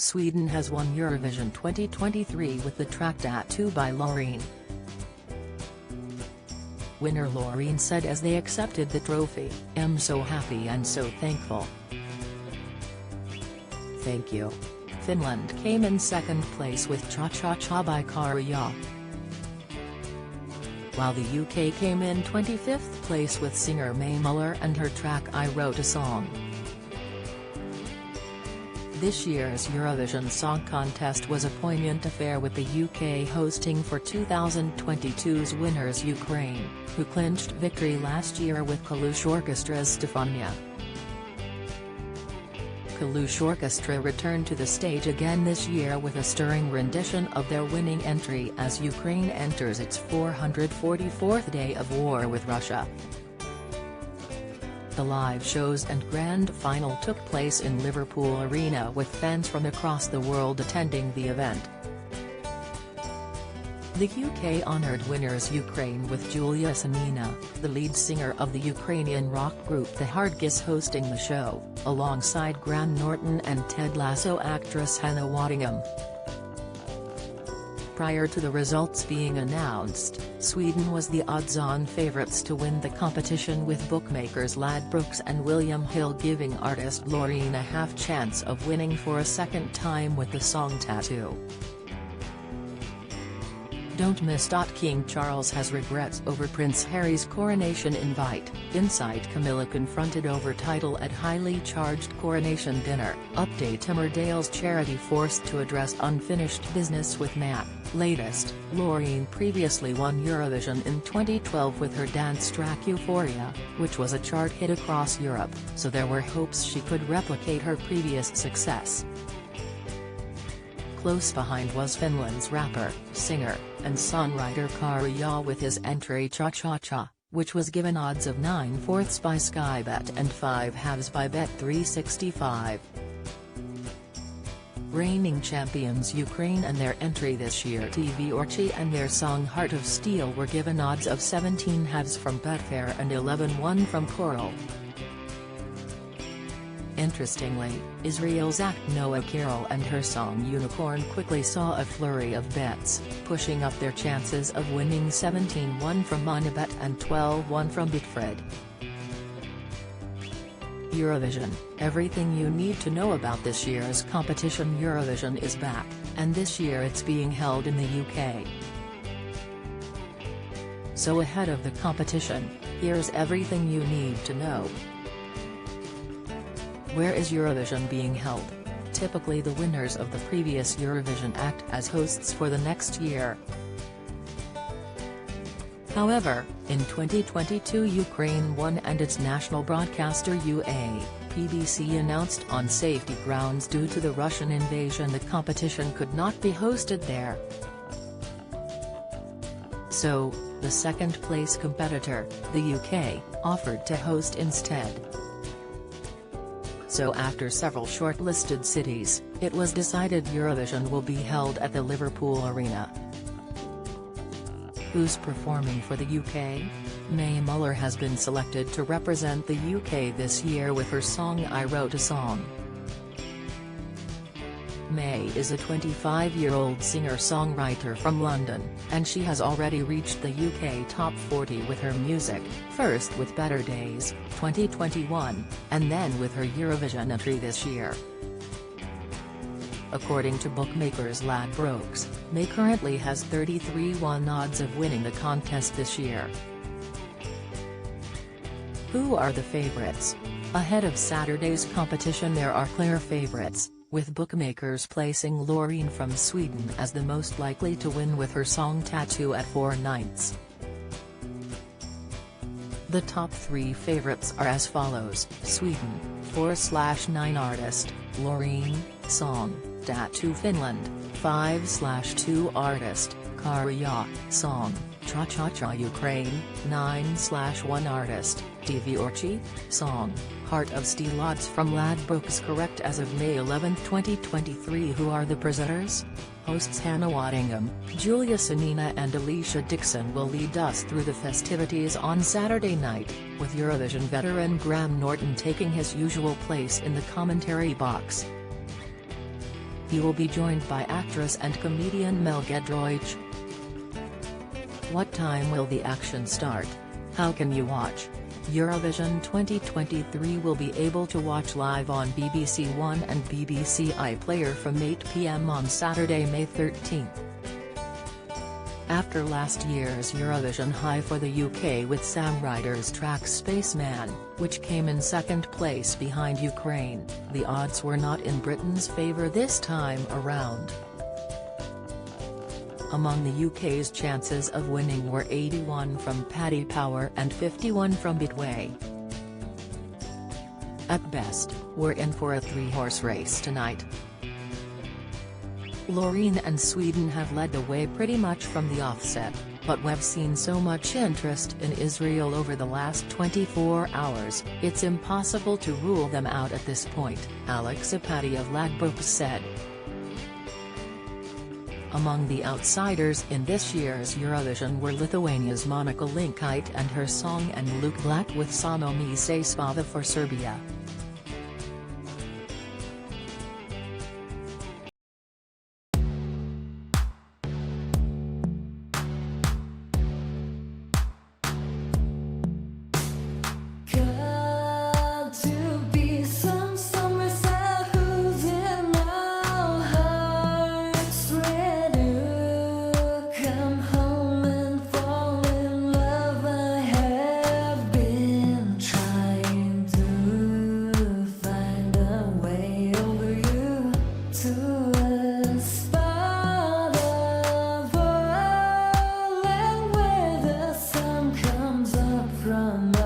Sweden has won Eurovision 2023 with the track Tattoo by Loreen. Winner Loreen said as they accepted the trophy, "I'm so happy and so thankful. Thank you." Finland came in second place with Cha Cha Cha by Käärijä, while the UK came in 25th place with singer Mae Muller and her track I Wrote a Song. This year's Eurovision Song Contest was a poignant affair, with the UK hosting for 2022's winners Ukraine, who clinched victory last year with Kalush Orchestra's Stefania. Kalush Orchestra returned to the stage again this year with a stirring rendition of their winning entry as Ukraine enters its 444th day of war with Russia. The live shows and grand final took place in Liverpool Arena, with fans from across the world attending the event. The UK honoured winners Ukraine with Julia Sanina, the lead singer of the Ukrainian rock group The Hardkiss, hosting the show, alongside Graham Norton and Ted Lasso actress Hannah Waddingham. Prior to the results being announced, Sweden was the odds-on favourites to win the competition, with bookmakers Ladbrokes and William Hill giving artist Loreen a half chance of winning for a second time with the song Tattoo. Don't miss. King Charles has regrets over Prince Harry's coronation invite. Inside: Camilla confronted over title at highly charged coronation dinner. Update: Emmerdale's charity forced to address unfinished business with Matt. Latest: Loreen previously won Eurovision in 2012 with her dance track Euphoria, which was a chart hit across Europe, so there were hopes she could replicate her previous success. Close behind was Finland's rapper, singer, and songwriter Käärijä with his entry Cha Cha Cha, which was given odds of 9/4 by Skybet and 5/2 by Bet365. Reigning champions Ukraine and their entry this year TV Orchi and their song Heart of Steel were given odds of 17/2 from Betfair and 11/1 from Coral. Interestingly, Israel's act Noah Carroll and her song Unicorn quickly saw a flurry of bets, pushing up their chances of winning 17/1 from Monibet and 12/1 from Betfred. Eurovision, everything you need to know about this year's competition. Eurovision is back, and this year it's being held in the UK. So ahead of the competition, here's everything you need to know. Where is Eurovision being held? Typically the winners of the previous Eurovision act as hosts for the next year. However, in 2022 Ukraine won, and its national broadcaster PBC announced on safety grounds due to the Russian invasion the competition could not be hosted there. So, the second-place competitor, the UK, offered to host instead. So after several shortlisted cities, it was decided Eurovision will be held at the Liverpool Arena. Who's performing for the UK? Mae Muller has been selected to represent the UK this year with her song I Wrote a Song. Mae is a 25-year-old singer-songwriter from London, and she has already reached the UK Top 40 with her music, first with Better Days, 2021, and then with her Eurovision entry this year. According to bookmakers Ladbrokes, Mae currently has 33/1 odds of winning the contest this year. Who are the favourites? Ahead of Saturday's competition there are clear favourites, with bookmakers placing Loreen from Sweden as the most likely to win with her song Tattoo at 4/9. The top three favourites are as follows: Sweden, 4/9 artist, Loreen, song, Tattoo. Finland, 5/2 artist, Käärijä, song, Cha Cha Cha. Ukraine, 9/1 artist, TV Orchi, song, Heart of Steel. Odds from Ladbrokes correct as of May 11, 2023. Who are the presenters? Hosts Hannah Waddingham, Julia Sanina and Alicia Dixon will lead us through the festivities on Saturday night, with Eurovision veteran Graham Norton taking his usual place in the commentary box. He will be joined by actress and comedian Mel Gedroich. What time will the action start? How can you watch? Eurovision 2023 will be able to watch live on BBC One and BBC iPlayer from 8 p.m. on Saturday, May 13. After last year's Eurovision high for the UK with Sam Ryder's track Spaceman, which came in second place behind Ukraine, the odds were not in Britain's favour this time around. Among the UK's chances of winning were 81 from Paddy Power and 51 from Betway. At best, we're in for a three-horse race tonight. Loreen and Sweden have led the way pretty much from the offset, but we've seen so much interest in Israel over the last 24 hours, it's impossible to rule them out at this point, Alex Apati of Lagbook said. Among the outsiders in this year's Eurovision were Lithuania's Monika Linkytė and her song and Luke Black with Samo mi se spava for Serbia. From